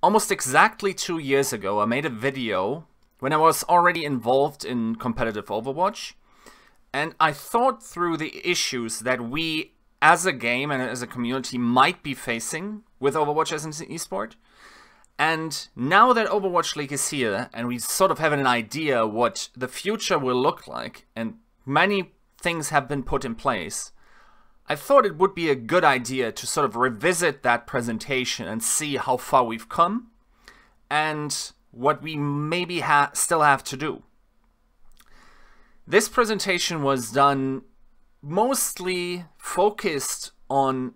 almost exactly 2 years ago, I made a video when I was already involved in competitive Overwatch, and I thought through the issues that we as a game and as a community might be facing with Overwatch as an esport. And now that Overwatch League is here and we sort of have an idea what the future will look like and many things have been put in place, I thought it would be a good idea to sort of revisit that presentation and see how far we've come and what we maybe still have to do. This presentation was done mostly focused on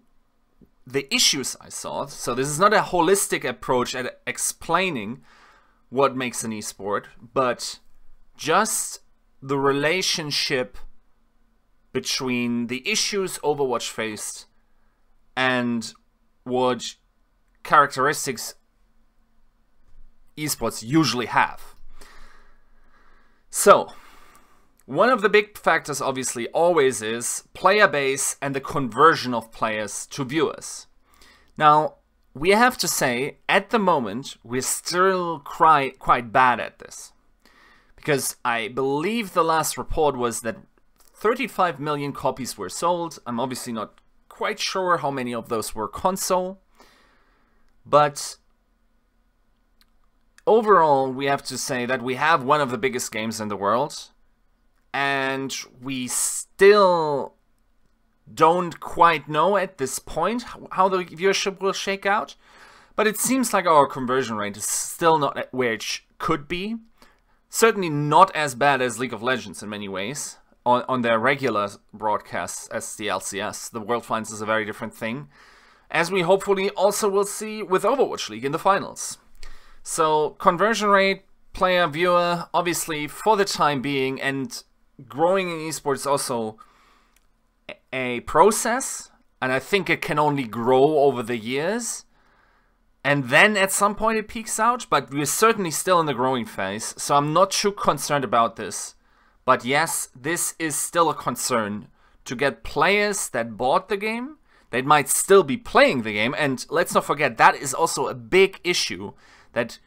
the issues I saw. So this is not a holistic approach at explaining what makes an esport, but just the relationship between the issues Overwatch faced and what characteristics esports usually have. So, one of the big factors obviously always is player base and the conversion of players to viewers. Now, we have to say, at the moment, we're still quite bad at this. Because I believe the last report was that 35 million copies were sold. I'm obviously not quite sure how many of those were console. But overall, we have to say that we have one of the biggest games in the world. And we still don't quite know at this point how the viewership will shake out. But it seems like our conversion rate is still not at where it could be. Certainly not as bad as League of Legends in many ways. On their regular broadcasts as the LCS. The World Finals is a very different thing. As we hopefully also will see with Overwatch League in the finals. So conversion rate, player, viewer, obviously for the time being, and growing in esports is also a process. And I think it can only grow over the years. And then at some point it peaks out. But we're certainly still in the growing phase. So I'm not too concerned about this. But yes, this is still a concern to get players that bought the game, that might still be playing the game. And let's not forget, that is also a big issue, that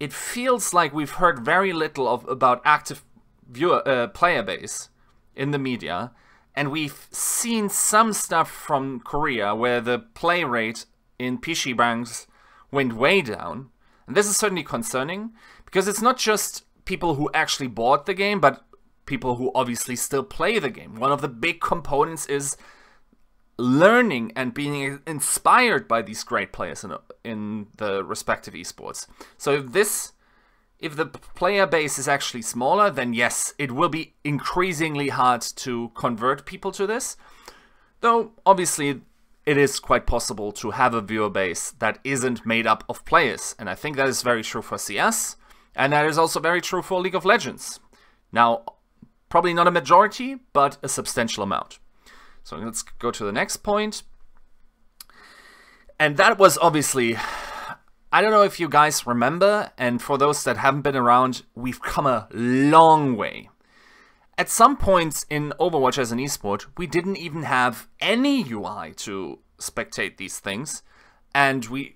it feels like we've heard very little about active player base in the media. And we've seen some stuff from Korea where the play rate in PC ranks went way down. And this is certainly concerning, because it's not just people who actually bought the game, but people who obviously still play the game. One of the big components is learning and being inspired by these great players in the respective esports. So if the player base is actually smaller, then yes, it will be increasingly hard to convert people to this. Though, obviously, it is quite possible to have a viewer base that isn't made up of players. And I think that is very true for CS. And that is also very true for League of Legends. Now, probably not a majority, but a substantial amount. So let's go to the next point. And that was obviously, I don't know if you guys remember, and for those that haven't been around, we've come a long way. At some points in Overwatch as an esport, we didn't even have any UI to spectate these things. And we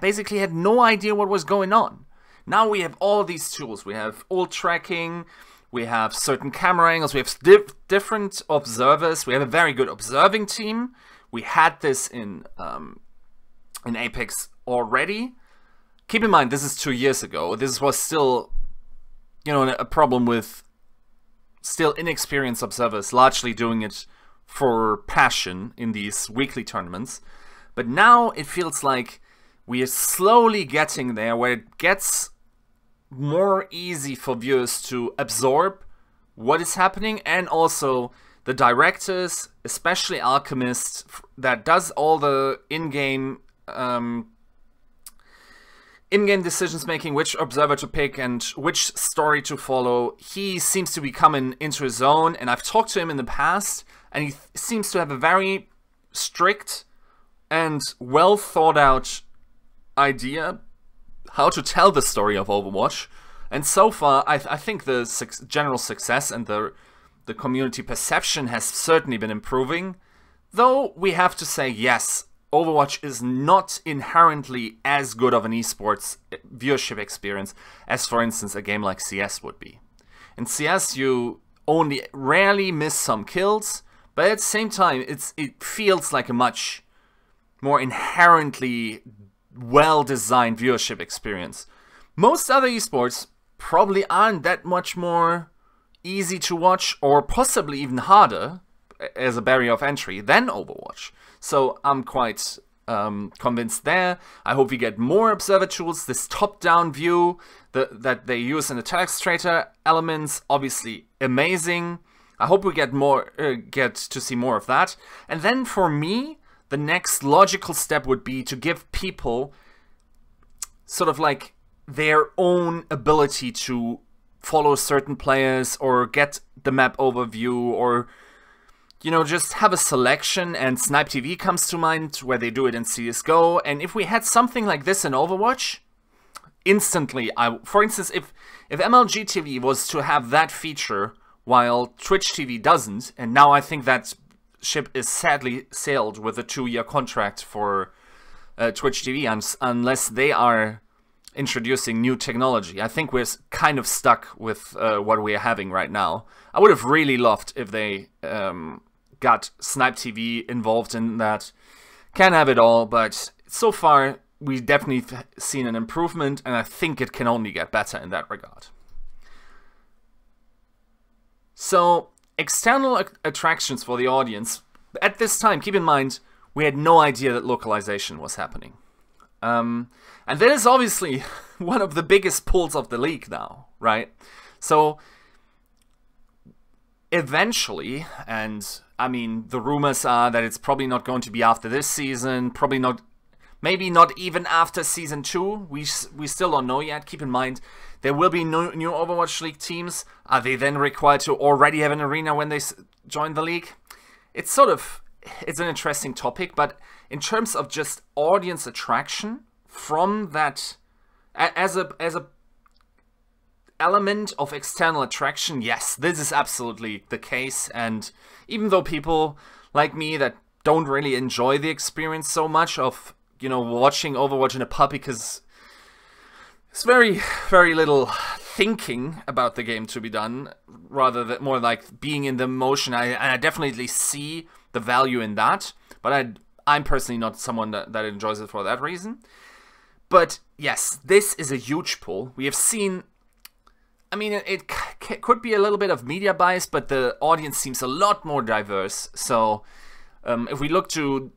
basically had no idea what was going on. Now we have all these tools. We have ult tracking, we have certain camera angles, we have different observers, we have a very good observing team. We had this in Apex already. Keep in mind, this is 2 years ago. This was still, you know, a problem with still inexperienced observers largely doing it for passion in these weekly tournaments. But now it feels like we are slowly getting there where it gets more easy for viewers to absorb what is happening, and also the directors, especially Alchemist, that does all the in-game decisions making, which observer to pick and which story to follow. He seems to be coming into his own, and I've talked to him in the past, and he seems to have a very strict and well thought out idea how to tell the story of Overwatch. And so far, I think the general success and the community perception has certainly been improving. Though we have to say, yes, Overwatch is not inherently as good of an esports viewership experience as, for instance, a game like CS would be. In CS, you only rarely miss some kills, but at the same time, it feels like a much more inherently well-designed viewership experience. Most other esports probably aren't that much more easy to watch, or possibly even harder as a barrier of entry than Overwatch. So I'm quite convinced there. I hope we get more observer tools. This top-down view that they use in the Telestrator elements, obviously amazing. I hope we get to see more of that. And then for me, the next logical step would be to give people sort of like their own ability to follow certain players or get the map overview, or you know, just have a selection. And Snipe TV comes to mind, where they do it in CSGO. And if we had something like this in Overwatch, instantly, for instance, if MLG TV was to have that feature while Twitch TV doesn't, and now I think that ship is sadly sailed with a 2-year contract for Twitch TV, unless they are introducing new technology. I think we're kind of stuck with what we're having right now. I would have really loved if they got Snipe TV involved in that. Can't have it all, but so far we've definitely seen an improvement, and I think it can only get better in that regard. So, external attractions for the audience. At this time, keep in mind, we had no idea that localization was happening. And that is obviously one of the biggest pulls of the league now, right? So, eventually, and I mean, the rumors are that it's probably not going to be after this season, probably not, maybe not even after Season 2, we still don't know yet. Keep in mind, there will be new Overwatch League teams. Are they then required to already have an arena when they join the league? It's sort of, it's an interesting topic, but in terms of just audience attraction from that, as a element of external attraction, yes, this is absolutely the case. And even though people like me that don't really enjoy the experience so much of, you know, watching Overwatch in a pub, because it's very, very little thinking about the game to be done, rather than more like being in the motion. I definitely see the value in that, but I'm personally not someone that enjoys it for that reason. But yes, this is a huge pull. We have seen, I mean, it could be a little bit of media bias, but the audience seems a lot more diverse. So if we look to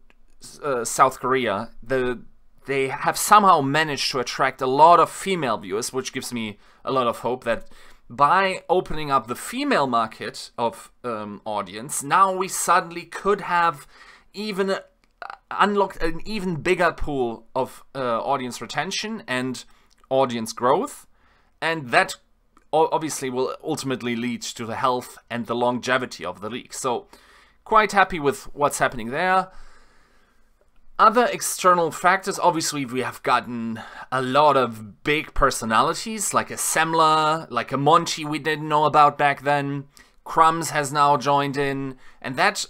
South Korea, they have somehow managed to attract a lot of female viewers, which gives me a lot of hope that by opening up the female market of audience, now we suddenly could have even unlocked an even bigger pool of audience retention and audience growth, and that obviously will ultimately lead to the health and the longevity of the league. So quite happy with what's happening there. Other external factors, obviously we have gotten a lot of big personalities, like a Semler, like a Monty we didn't know about back then. Crumbs has now joined in, and that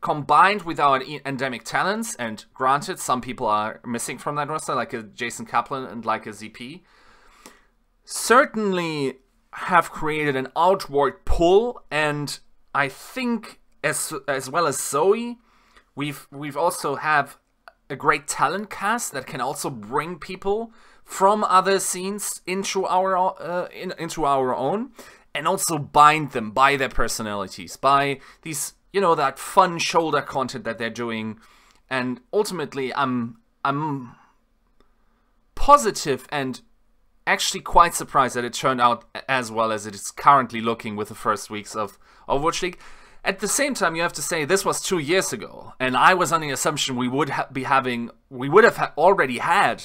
combined with our endemic talents, and granted some people are missing from that roster, like a Jason Kaplan and like a ZP, certainly have created an outward pull. And I think as well as Zoe, we've also have a great talent cast that can also bring people from other scenes into our into our own, and also bind them by their personalities, by these, you know, that fun shoulder content that they're doing. And ultimately, I'm positive and actually quite surprised that it turned out as well as it is currently looking with the first weeks of Overwatch League. At the same time, you have to say this was 2 years ago, and I was on the assumption we would have already had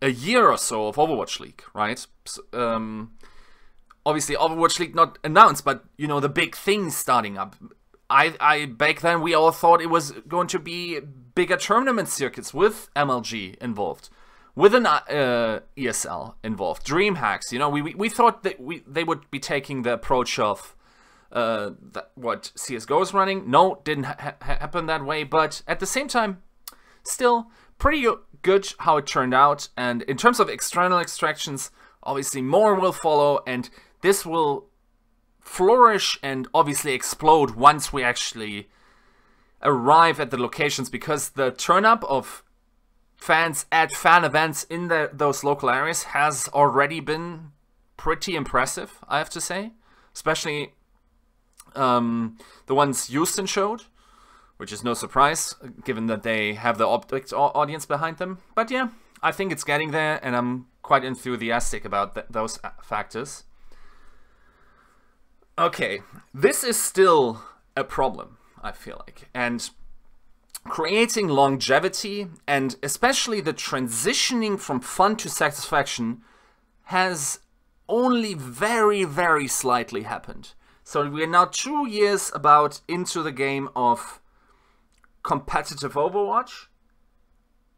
a year or so of Overwatch League, right? So, obviously, Overwatch League not announced, but you know, the big things starting up. I back then we all thought it was going to be bigger tournament circuits with MLG involved, with an ESL involved, DreamHacks. You know, we thought that they would be taking the approach of what CSGO is running. No, didn't happen that way. But at the same time, still pretty good how it turned out. And in terms of external extractions, obviously more will follow, and this will flourish and obviously explode once we actually arrive at the locations, because the turn up of fans at fan events in those local areas has already been pretty impressive, I have to say. Especially the ones Houston showed, which is no surprise given that they have the Optics audience behind them. But yeah, I think it's getting there, and I'm quite enthusiastic about those factors. Okay, this is still a problem, I feel like, and creating longevity and especially the transitioning from fun to satisfaction has only very, very slightly happened. So we're now 2 years about into the game of competitive Overwatch,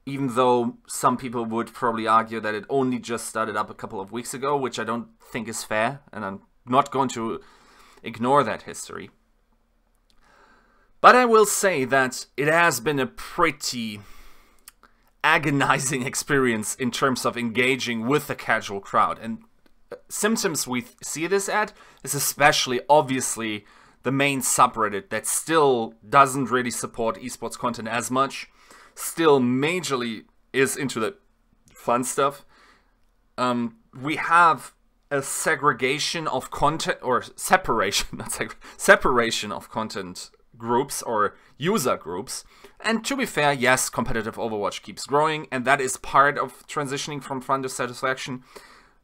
even though some people would probably argue that it only just started up a couple of weeks ago, which I don't think is fair, and I'm not going to ignore that history. But I will say that it has been a pretty agonizing experience in terms of engaging with the casual crowd. And symptoms we see this at is especially obviously the main subreddit that still doesn't really support esports content as much, still majorly is into the fun stuff. We have a segregation of content, or separation, not separation of content groups or user groups. And to be fair, yes, competitive Overwatch keeps growing, and that is part of transitioning from fun to satisfaction.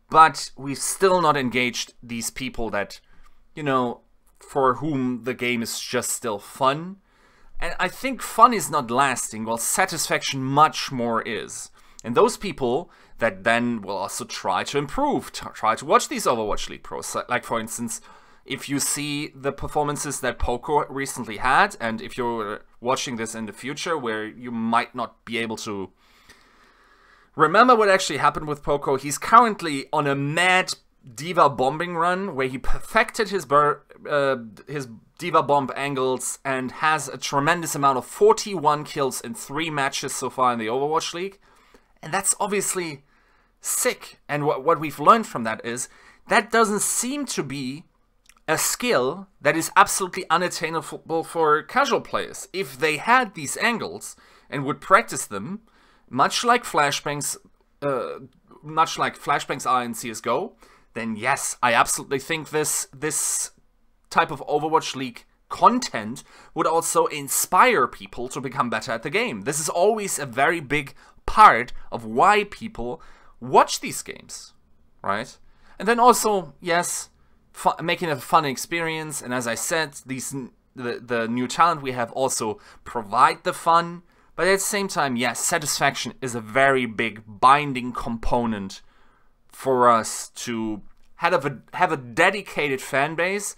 But we've still not engaged these people that, you know, for whom the game is just still fun. And I think fun is not lasting, while satisfaction much more is. And those people that then will also try to improve, try to watch these Overwatch League pros. Like, for instance, if you see the performances that Poco recently had, and if you're watching this in the future where you might not be able to remember what actually happened with Poco, he's currently on a mad diva bombing run where he perfected his diva bomb angles and has a tremendous amount of 41 kills in 3 matches so far in the Overwatch League. And that's obviously sick. And what we've learned from that is that doesn't seem to be a skill that is absolutely unattainable for casual players. If they had these angles and would practice them, much like flashbangs are in CSGO, then yes, I absolutely think this type of Overwatch League content would also inspire people to become better at the game. This is always a very big part of why people watch these games, right? And then also, yes, making it a fun experience. And as I said, the new talent we have also provide the fun. But at the same time, yes, satisfaction is a very big binding component for us to have a dedicated fan base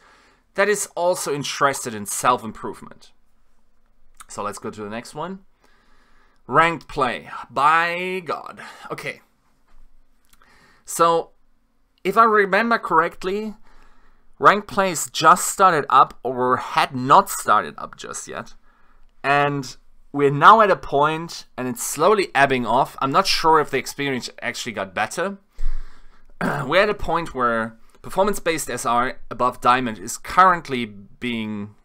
that is also interested in self-improvement. So let's go to the next one. Ranked play. By God. Okay. So, if I remember correctly, ranked plays just started up or had not started up just yet. And we're now at a point, and it's slowly ebbing off. I'm not sure if the experience actually got better. We're at a point where performance-based SR above Diamond is currently being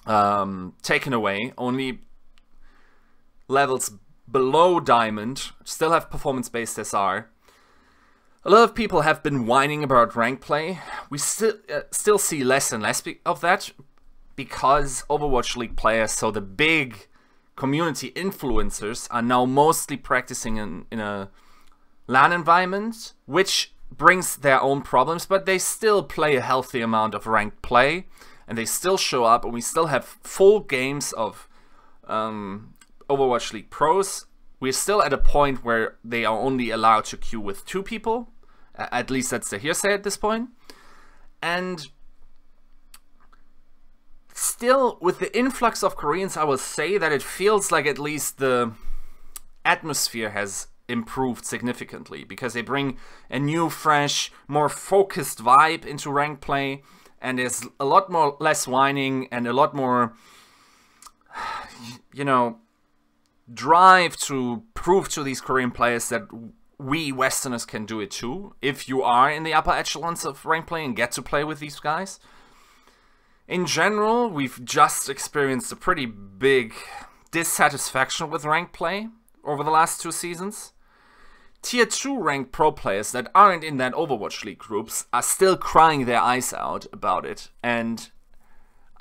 taken away. Only levels below Diamond still have performance-based SR. A lot of people have been whining about rank play. We still see less and less of that because Overwatch League players, so the big community influencers, are now mostly practicing in a LAN environment, which brings their own problems, but they still play a healthy amount of ranked play, and they still show up, and we still have full games of Overwatch League pros. We're still at a point where they are only allowed to queue with 2 people. At least that's the hearsay at this point. And still, with the influx of Koreans, I will say that it feels like at least the atmosphere has improved significantly, because they bring a new, fresh, more focused vibe into ranked play, and there's a lot less whining and a lot more, you know, drive to prove to these Korean players that we Westerners can do it too, if you are in the upper echelons of rank play and get to play with these guys. In general, we've just experienced a pretty big dissatisfaction with rank play over the last 2 seasons. Tier 2 ranked pro players that aren't in that Overwatch League groups are still crying their eyes out about it, and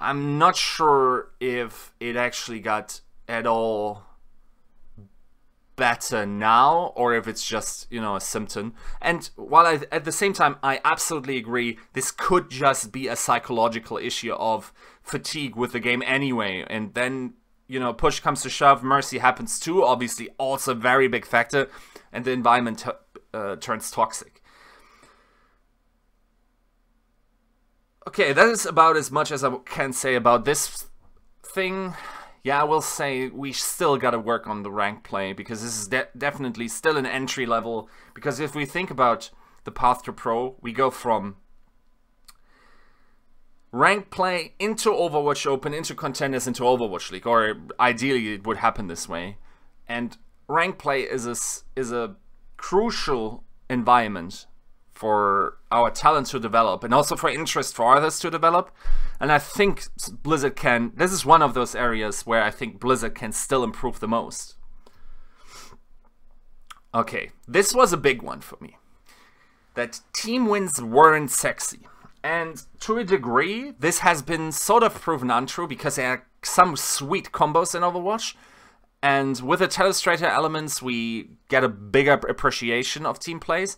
I'm not sure if it actually got at all better now, or if it's just, you know, a symptom. And while at the same time I absolutely agree this could just be a psychological issue of fatigue with the game anyway, and then, you know, push comes to shove, mercy happens too, obviously also a very big factor, and the environment turns toxic. Okay, that is about as much as I can say about this thing. Yeah, I will say we still gotta work on the rank play, because this is definitely still an entry level. Because if we think about the path to pro, we go from rank play into Overwatch Open, into Contenders, into Overwatch League, or ideally it would happen this way. And rank play is a crucial environment for our talent to develop, and also for interest for others to develop. And I think Blizzard can, this is one of those areas where I think Blizzard can still improve the most. Okay, this was a big one for me. That team wins weren't sexy. And to a degree, this has been sort of proven untrue, because there are some sweet combos in Overwatch. And with the Telestrator elements, we get a bigger appreciation of team plays.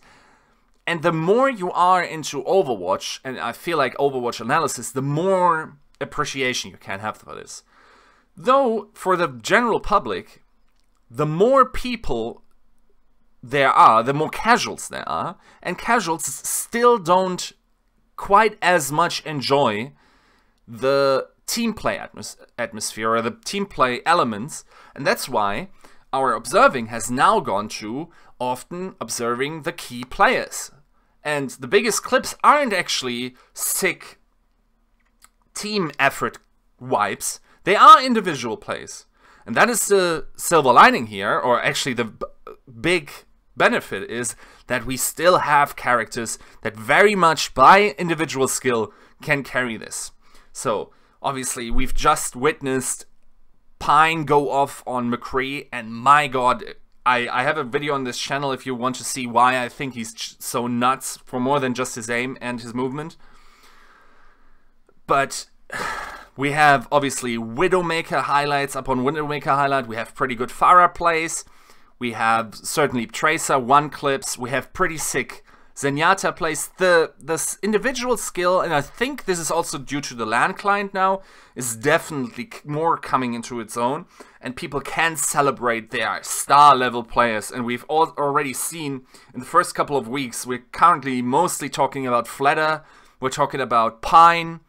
And the more you are into Overwatch, and I feel like Overwatch analysis, the more appreciation you can have for this. Though, for the general public, the more people there are, the more casuals there are, and casuals still don't quite as much enjoy the team play atmosphere, or the team play elements, and that's why our observing has now gone to often observing the key players. And the biggest clips aren't actually sick team effort wipes, they are individual plays. And that is the silver lining here, or actually the big benefit is that we still have characters that very much by individual skill can carry this. So obviously we've just witnessed Pine go off on McCree, and my god, I have a video on this channel if you want to see why I think he's so nuts, for more than just his aim and his movement. But we have obviously Widowmaker highlights upon Widowmaker highlight, we have pretty good Pharah plays, we have certainly Tracer 1 clips, we have pretty sick Zenyatta plays. The individual skill, and I think this is also due to the LAN client now, is definitely more coming into its own, and people can celebrate their star level players. And we've already seen in the first couple of weeks, we're currently mostly talking about Fleta, we're talking about Pine,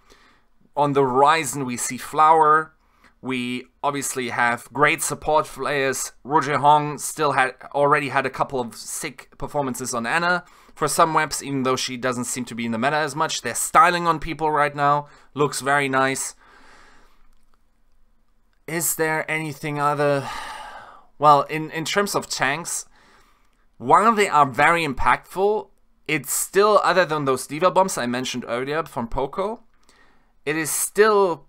on the horizon we see Flower, we obviously have great support players. Roger Hong still already had a couple of sick performances on Ana for some maps, even though she doesn't seem to be in the meta as much. They're styling on people right now, looks very nice. Is there anything other? Well, in terms of tanks, while they are very impactful, it's still, other than those diva bombs I mentioned earlier from Poco, it is still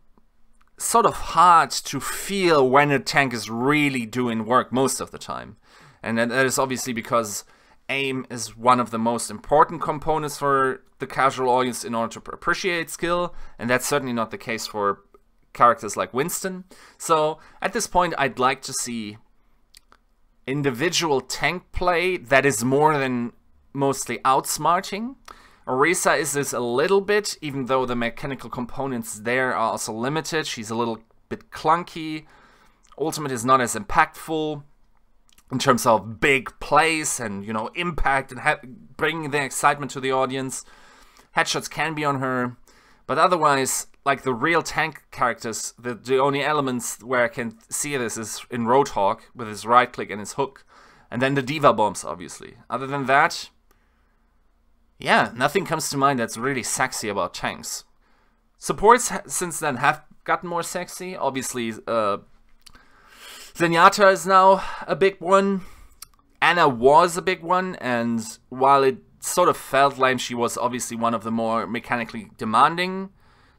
sort of hard to feel when a tank is really doing work most of the time. And that is obviously because aim is one of the most important components for the casual audience in order to appreciate skill, and that's certainly not the case for characters like Winston. So at this point I'd like to see individual tank play that is more than mostly outsmarting. Orisa is this a little bit, even though the mechanical components there are also limited. She's a little bit clunky. Ultimate is not as impactful in terms of big plays and, you know, impact and bringing the excitement to the audience. Headshots can be on her, but otherwise, like the real tank characters, the only elements where I can see this is in Roadhog with his right click and his hook, and then the diva bombs, obviously. Other than that, yeah, nothing comes to mind that's really sexy about tanks. Supports since then have gotten more sexy. Obviously, Zenyatta is now a big one. Anna was a big one, and while it sort of felt like she was obviously one of the more mechanically demanding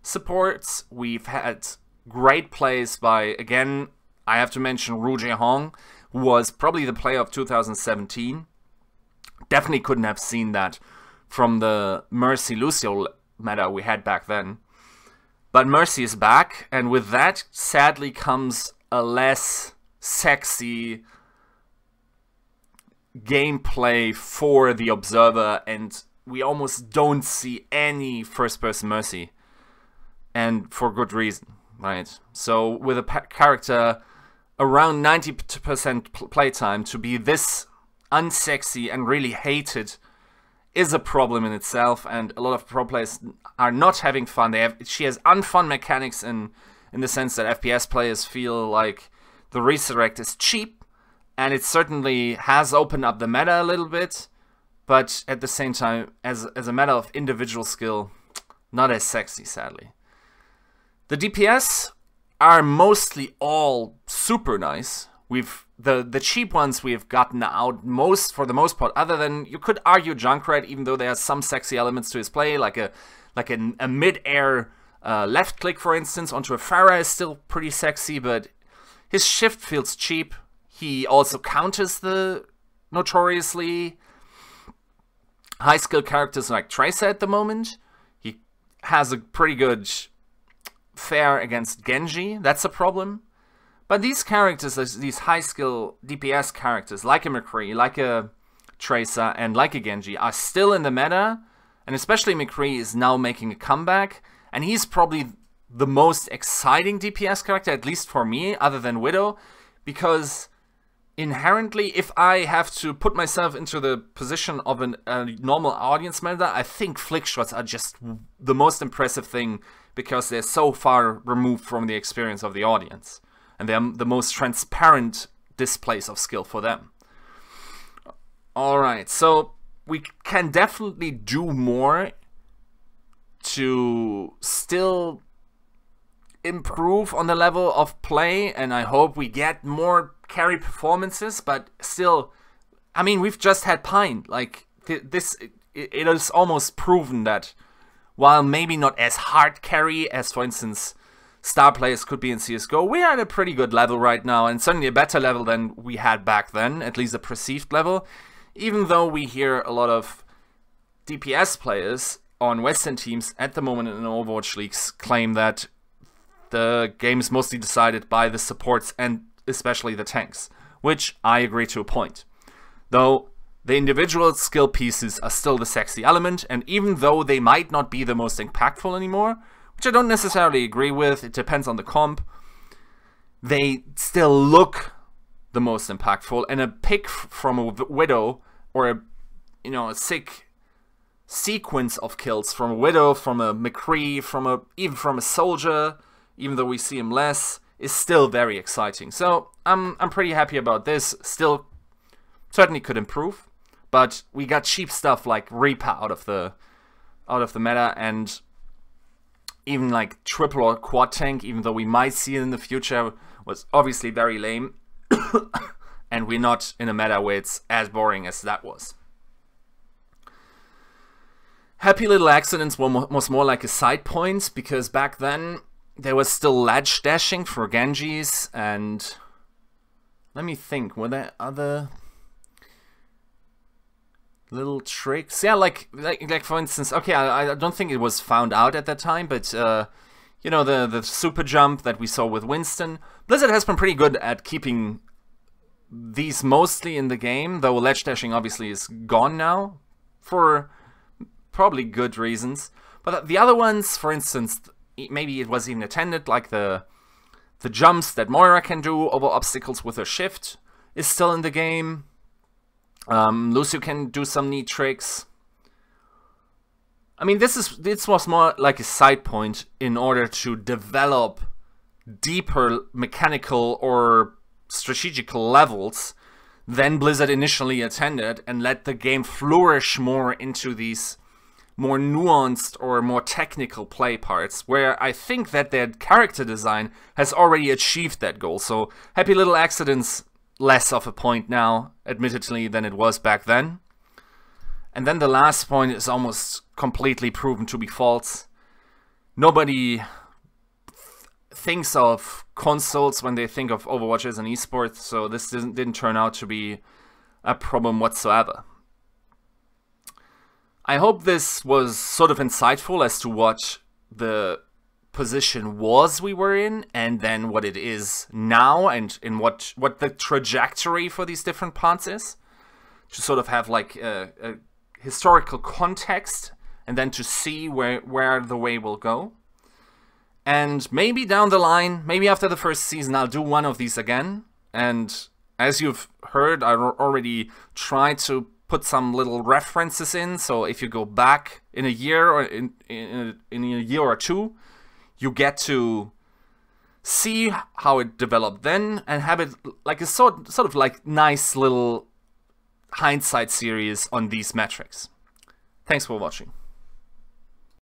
supports, we've had great plays by, again, I have to mention Ru Jehong, who was probably the player of 2017. Definitely couldn't have seen that from the Mercy Lucio meta we had back then. But Mercy is back, and with that, sadly, comes a less sexy gameplay for the observer, and we almost don't see any first-person Mercy, and for good reason, right? So with a character around 90% playtime, to be this unsexy and really hated is a problem in itself, and a lot of pro players are not having fun. She has unfun mechanics in the sense that FPS players feel like the resurrect is cheap, and it certainly has opened up the meta a little bit, but at the same time, as a matter of individual skill, not as sexy, sadly. The DPS are mostly all super nice. The cheap ones we've gotten out for the most part, other than, you could argue Junkrat, even though there are some sexy elements to his play, like a mid-air left click, for instance, onto a Pharah is still pretty sexy, but his shift feels cheap. He also counters the notoriously high-skill characters like Tracer at the moment. He has a pretty good fare against Genji. That's a problem. But these characters, these high-skill DPS characters, like a McCree, like a Tracer, and like a Genji, are still in the meta. And especially McCree is now making a comeback. And he's probably the most exciting DPS character, at least for me, other than Widow. Because inherently, if I have to put myself into the position of a normal audience member, I think flick shots are just the most impressive thing, because they're so far removed from the experience of the audience. And they're the most transparent displays of skill for them. Alright, so we can definitely do more to still improve on the level of play, and I hope we get more carry performances, but still, I mean, we've just had Pine. Like, it is almost proven that while maybe not as hard carry as, for instance, star players could be in CSGO, we are at a pretty good level right now, and certainly a better level than we had back then, at least a perceived level, even though we hear a lot of DPS players on Western teams at the moment in Overwatch leagues claim that the game is mostly decided by the supports and especially the tanks, which I agree to a point. Though the individual skill pieces are still the sexy element, and even though they might not be the most impactful anymore, which I don't necessarily agree with, it depends on the comp, they still look the most impactful, and a pick from a Widow, or a sick sequence of kills from a Widow, from a McCree, even from a Soldier, even though we see him less, is still very exciting. So I'm pretty happy about this. Still, certainly could improve, but we got cheap stuff like Reaper out of the meta, and even like triple or quad tank, even though we might see it in the future, was obviously very lame. And we're not in a meta where it's as boring as that was. Happy Little Accidents was more like a side point, because back then there was still ledge dashing for Genjis, and let me think, were there other little tricks? Yeah, like for instance, okay, I don't think it was found out at that time, but you know, the super jump that we saw with Winston. Blizzard has been pretty good at keeping these mostly in the game, though ledge dashing obviously is gone now for probably good reasons. But the other ones, for instance, maybe it was even attended, like the jumps that Moira can do over obstacles with her shift is still in the game. Lucio can do some neat tricks. I mean, this was more like a side point in order to develop deeper mechanical or strategical levels than Blizzard initially intended, and let the game flourish more into these more nuanced or more technical play parts, where I think that their character design has already achieved that goal. So Happy Little Accidents, less of a point now, admittedly, than it was back then. And then the last point is almost completely proven to be false. Nobody thinks of consoles when they think of Overwatch as an esport, so this didn't turn out to be a problem whatsoever. I hope this was sort of insightful as to what the position was we were in, and then what it is now, and in what the trajectory for these different parts is. To sort of have like a historical context, and then to see where the way will go. And maybe down the line, maybe after the first season, I'll do one of these again. And as you've heard, I already tried to put some little references in. So if you go back in a year or in a year or two, you get to see how it developed then and have it like a sort of like nice little hindsight series on these metrics. Thanks for watching.